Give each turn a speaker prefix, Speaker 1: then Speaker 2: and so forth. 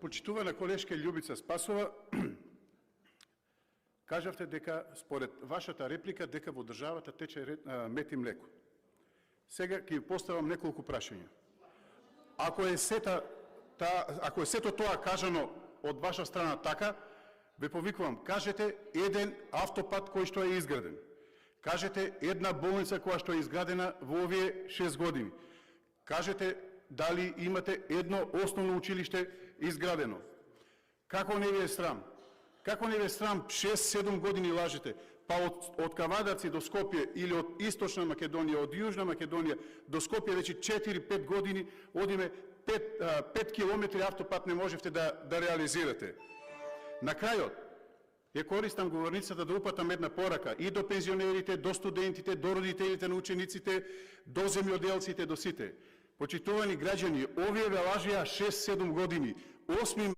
Speaker 1: Почитувана колешка Љубица Спасова, кажавте дека, според вашата реплика, дека во државата тече мед и млеко. Сега ќе ви поставам неколку прашања. Ако е сето тоа кажано од ваша страна така, ве повикувам, кажете еден автопат кој што е изграден. Кажете една болница која што е изградена во овие 6 години. Кажете дали имате едно основно училиште изградено. Како не ви е срам? Како не ви е срам 6-7 години лажете? Па од Кавадарци до Скопје или од Источна Македонија, од Јужна Македонија до Скопје веќе 4-5 години одиме 5 километри автопат не можевте да реализирате. На крајот, ја користам говорницата да упатам една порака и до пензионерите, до студентите, до родителите на учениците, до земјоделците, до сите. Почитувани граѓани, овие ве лажеа 6-7 години. 8